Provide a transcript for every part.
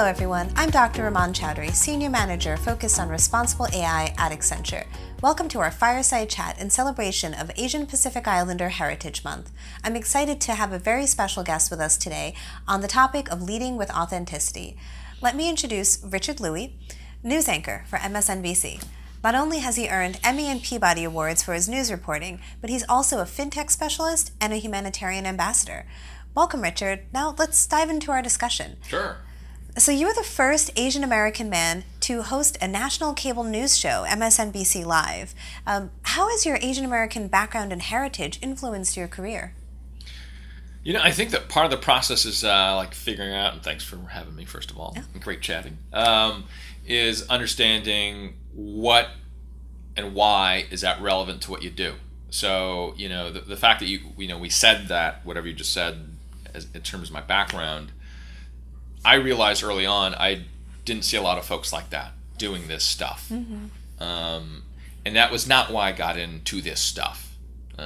Hello everyone, I'm Dr. Rumman Chowdhury, Senior Manager focused on Responsible AI at Accenture. Welcome to our Fireside Chat in celebration of Asian Pacific Islander Heritage Month. I'm excited to have a very special guest with us today on the topic of leading with authenticity. Let me introduce Richard Lui, news anchor for MSNBC. Not only has he earned Emmy and Peabody Awards for his news reporting, but he's also a fintech specialist and a humanitarian ambassador. Welcome, Richard. Now let's dive into our discussion. Sure. So you were the first Asian American man to host a national cable news show, MSNBC Live. How has your Asian American background and heritage influenced your career? You know, I think that part of the process is like figuring out, and thanks for having me, first of all, great chatting, is understanding what and why is that relevant to what you do. So, you know, the fact that we said that, whatever you just said, in terms of my background, I realized early on I didn't see a lot of folks like that doing this stuff. Mm-hmm. And that was not why I got into this stuff.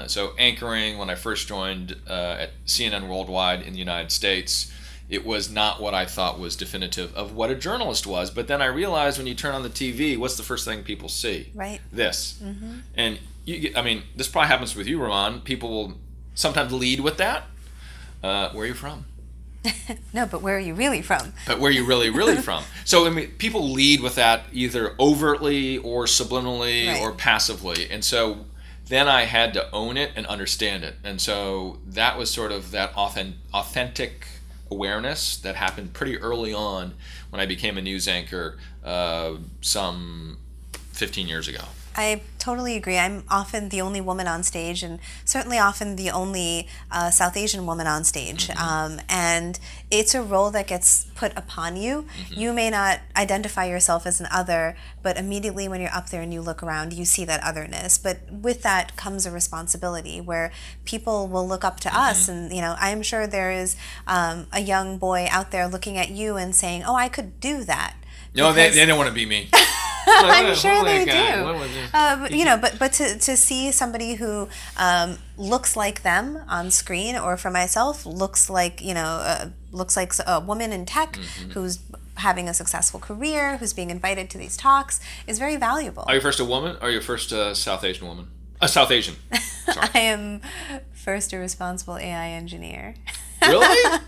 So anchoring, when I first joined at CNN Worldwide in the United States, it was not what I thought was definitive of what a journalist was. But then I realized when you turn on the TV, what's the first thing people see? Right. This. Mm-hmm. And this probably happens with you, Rumman. People will sometimes lead with that. Where are you from? No, but where are you really from? But where are you really from? So, I mean, people lead with that either overtly or subliminally Right. or passively. And so then I had to own it and understand it. And so that was sort of that authentic awareness that happened pretty early on when I became a news anchor some 15 years ago. I totally agree. I'm often the only woman on stage, and certainly often the only South Asian woman on stage. Mm-hmm. And it's a role that gets put upon you. Mm-hmm. You may not identify yourself as an other, but immediately when you're up there and you look around, you see that otherness. But with that comes a responsibility where people will look up to us. And, I'm sure there is a young boy out there looking at you and saying, oh, I could do that. No, they don't want to be me. I'm sure they do. But to see somebody who looks like them on screen, or for myself, looks like a woman in tech who's having a successful career, who's being invited to these talks, is very valuable. Are you first a woman, or are you first a South Asian woman? South Asian. Sorry. I am first a responsible AI engineer. Really?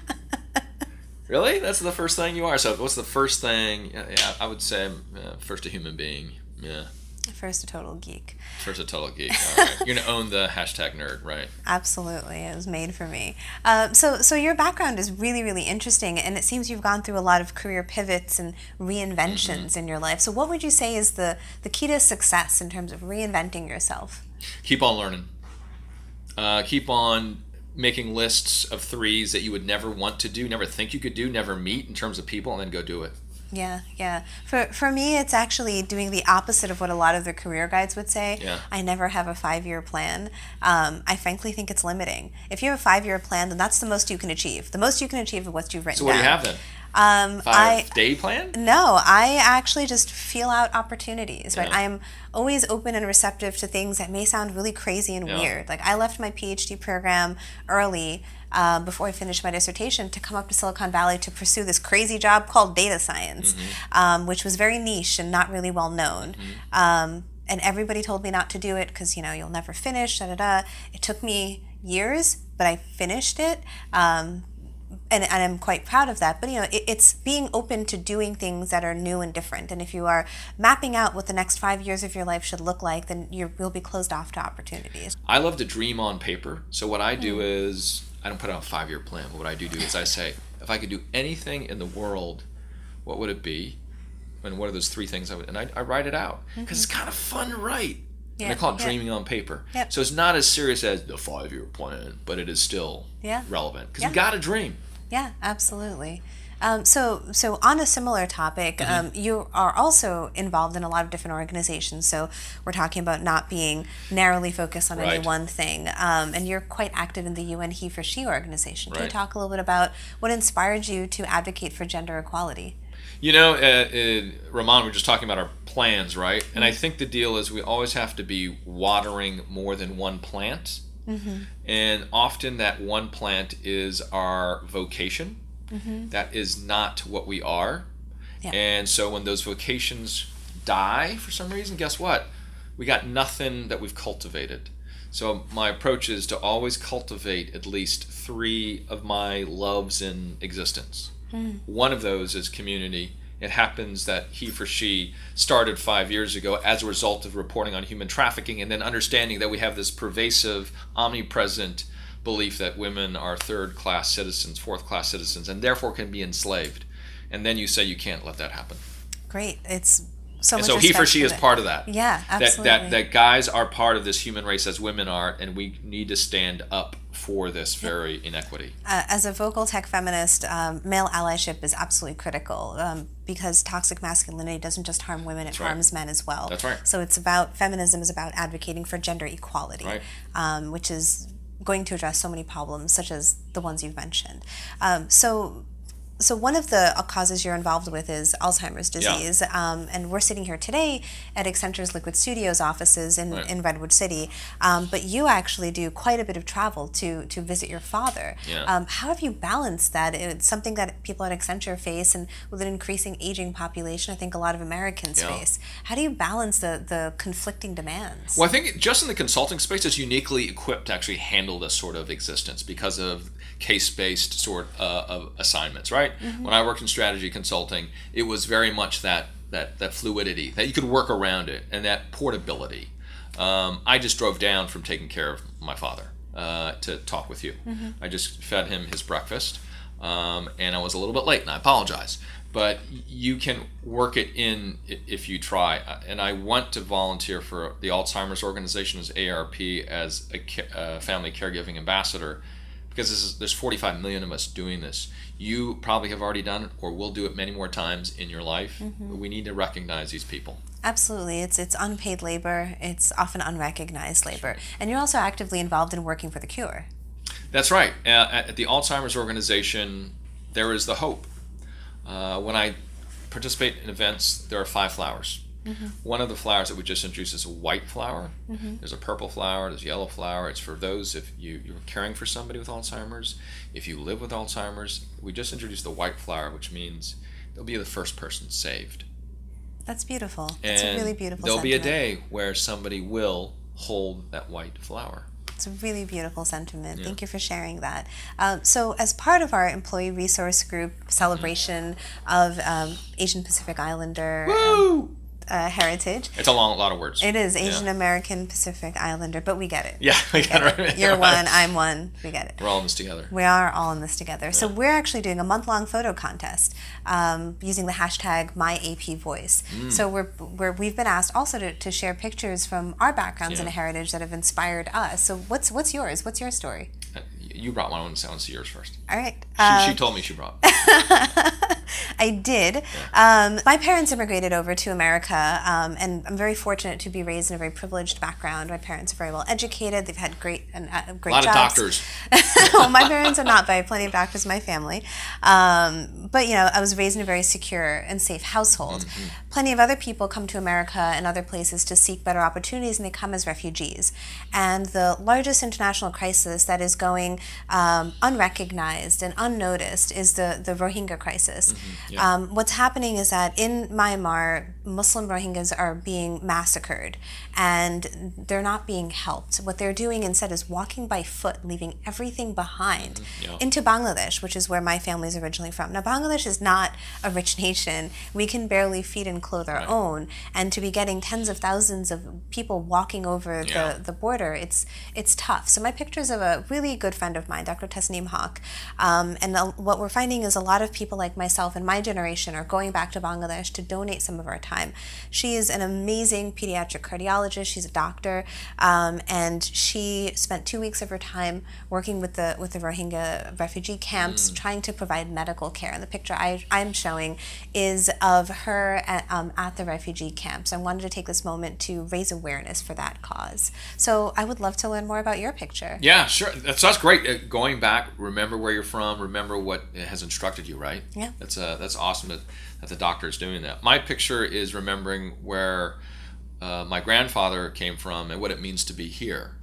Really? That's the first thing you are. So what's the first thing? Yeah, I would say first a human being. Yeah. First a total geek. First a total geek. All right. You're going to own the #nerd, right? Absolutely. It was made for me. So your background is really, really interesting, and it seems you've gone through a lot of career pivots and reinventions in your life. So what would you say is the key to success in terms of reinventing yourself? Keep on learning. Keep on making lists of threes that you would never want to do, never think you could do, never meet in terms of people, and then go do it. Yeah. For me, it's actually doing the opposite of what a lot of the career guides would say. Yeah. I never have a 5-year plan. I frankly think it's limiting. If you have a 5-year plan, then that's the most you can achieve. The most you can achieve is what you've written down. So what do you have then? 5-day plan? No, I actually just feel out opportunities, right? Yeah. I am always open and receptive to things that may sound really crazy and weird. Like I left my PhD program early before I finished my dissertation to come up to Silicon Valley to pursue this crazy job called data science, which was very niche and not really well known. And everybody told me not to do it because, you'll never finish, It took me years, but I finished it. And I'm quite proud of that. But, it's being open to doing things that are new and different. And if you are mapping out what the next 5 years of your life should look like, then you'll be closed off to opportunities. I love to dream on paper. So what I do is, I don't put out a 5-year plan. But what I do is I say, if I could do anything in the world, what would it be? And what are those 3 things I would? And I write it out. Because it's kind of fun to write. Yeah, and I call it dreaming on paper. Yep. So it's not as serious as the 5-year plan, but it is still relevant. Because you got to dream. Yeah, absolutely. So on a similar topic, you are also involved in a lot of different organizations. So we're talking about not being narrowly focused on any one thing. And you're quite active in the UN He for She organization. Can you talk a little bit about what inspired you to advocate for gender equality? Rumman, we're just talking about our plans, right? And I think the deal is we always have to be watering more than one plant. And often that one plant is our vocation. That is not what we are. Yeah. And so when those vocations die for some reason, guess what? We got nothing that we've cultivated. So my approach is to always cultivate at least 3 of my loves in existence. One of those is community. It happens that he for she started 5 years ago as a result of reporting on human trafficking and then understanding that we have this pervasive, omnipresent belief that women are third-class citizens, fourth-class citizens, and therefore can be enslaved. And then you say you can't let that happen. Great. It's so much and so he for respect she for is it. part of that. Yeah, absolutely. That guys are part of this human race as women are, and we need to stand up for this very inequity. As a vocal tech feminist, male allyship is absolutely critical because toxic masculinity doesn't just harm women, it harms men as well. That's right. So feminism is about advocating for gender equality, which is going to address so many problems, such as the ones you've mentioned. So one of the causes you're involved with is Alzheimer's disease, and we're sitting here today at Accenture's Liquid Studios offices in Redwood City, but you actually do quite a bit of travel to visit your father. How have you balanced that? It's something that people at Accenture face, and with an increasing aging population, I think a lot of Americans face. How do you balance the conflicting demands? Well, I think just in the consulting space, it's uniquely equipped to actually handle this sort of existence because of case-based sort of assignments, right? When I worked in strategy consulting, it was very much that fluidity, that you could work around it, and that portability. I just drove down from taking care of my father to talk with you. I just fed him his breakfast, and I was a little bit late, and I apologize. But you can work it in if you try. And I want to volunteer for the Alzheimer's organization as ARP, as a family caregiving ambassador, because there's 45 million of us doing this. You probably have already done it or will do it many more times in your life. We need to recognize these people. Absolutely. It's unpaid labor. It's often unrecognized labor. And you're also actively involved in working for the cure. That's right. At the Alzheimer's organization, there is the hope. When I participate in events, there are 5 flowers. One of the flowers that we just introduced is a white flower. There's a purple flower, there's a yellow flower. It's for those if you're caring for somebody with Alzheimer's, if you live with Alzheimer's. We just introduced the white flower, which means they'll be the first person saved. That's beautiful. It's a really beautiful there'll sentiment. be a day where somebody will hold that white flower. It's a really beautiful sentiment. Thank you for sharing that. So as part of our employee resource group celebration of Asian Pacific Islander heritage. It's a lot of words. It is Asian American Pacific Islander, but we get it. Yeah, we get it. Right. You're one, I'm one. We get it. We're all in this together. We are all in this together. So we're actually doing a month-long photo contest using the hashtag MyAPVoice. So we've been asked also to share pictures from our backgrounds and heritage that have inspired us. So what's yours? What's your story? You brought one. I want to see yours first. All right. She told me she brought. I did. My parents immigrated over to America, and I'm very fortunate to be raised in a very privileged background. My parents are very well educated. They've had great jobs. A lot of doctors. Well, my parents are not, but I have plenty of doctors in my family. But I was raised in a very secure and safe household. Plenty of other people come to America and other places to seek better opportunities, and they come as refugees. And the largest international crisis that is going unrecognized and unnoticed is the Rohingya crisis. What's happening is that in Myanmar, Muslim Rohingyas are being massacred, and they're not being helped. What they're doing instead is walking by foot, leaving everything behind into Bangladesh, which is where my family is originally from. Now, Bangladesh is not a rich nation. We can barely feed and clothe our own, and to be getting tens of thousands of people walking over the border, it's tough. So my picture's of a really good friend of mine, Dr. Tasneem Haq, and what we're finding is a lot of people like myself and my generation are going back to Bangladesh to donate some of our time. She is an amazing pediatric cardiologist. She's a doctor, and she spent 2 weeks of her time working with the Rohingya refugee camps, trying to provide medical care. And the picture I'm showing is of her at the refugee camps. I wanted to take this moment to raise awareness for that cause. So I would love to learn more about your picture. Yeah, sure. That's great. Going back, remember where you're from, remember what has instructed you, right? Yeah. That's awesome that the doctor is doing that. My picture is remembering where my grandfather came from and what it means to be here.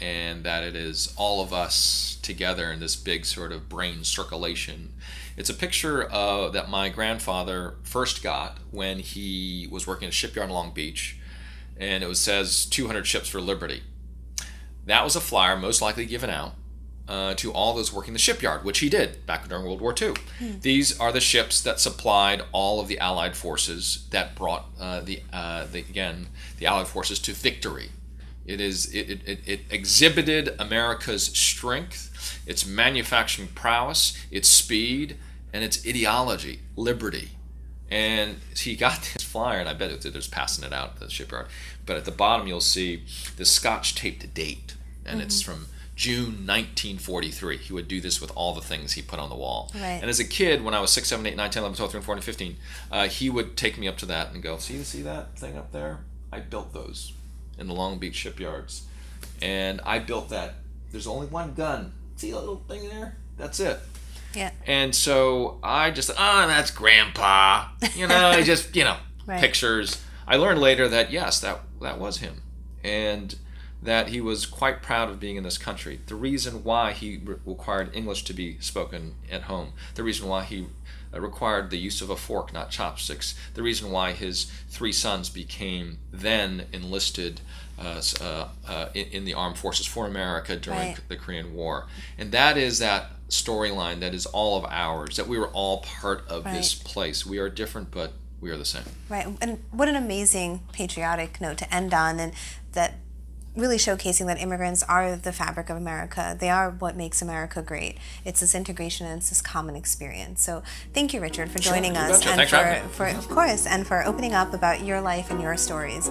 And that it is all of us together in this big sort of brain circulation. It's a picture that my grandfather first got when he was working at a shipyard in Long Beach, and it says 200 ships for liberty. That was a flyer most likely given out to all those working the shipyard, which he did back during World War II. These are the ships that supplied all of the Allied forces that brought the Allied forces to victory. It exhibited America's strength, its manufacturing prowess, its speed, and its ideology, liberty. And he got this flyer, and I bet there's passing it out at the shipyard. But at the bottom, you'll see the Scotch taped date, and it's from June 1943. He would do this with all the things he put on the wall. Right. And as a kid, when I was 6, 7, 8, 9, 10, 11, 12, 13, 14, 15, he would take me up to that and go, see that thing up there? I built those in the Long Beach shipyards. And I built that. There's only one gun. See that little thing there? That's it. Yeah. And so I just, that's Grandpa. I just, Right. pictures. I learned later that, yes, that was him. And that he was quite proud of being in this country. The reason why he required English to be spoken at home. The reason why he required the use of a fork, not chopsticks. The reason why his 3 sons became then enlisted in the armed forces for America during the Korean War. And that is that storyline that is all of ours, that we were all part of this place. We are different, but we are the same. Right. And what an amazing patriotic note to end on, and that really showcasing that immigrants are the fabric of America. They are what makes America great. It's this integration and it's this common experience. So thank you, Richard, for joining us, and Thanks for having me. of course, and for opening up about your life and your stories.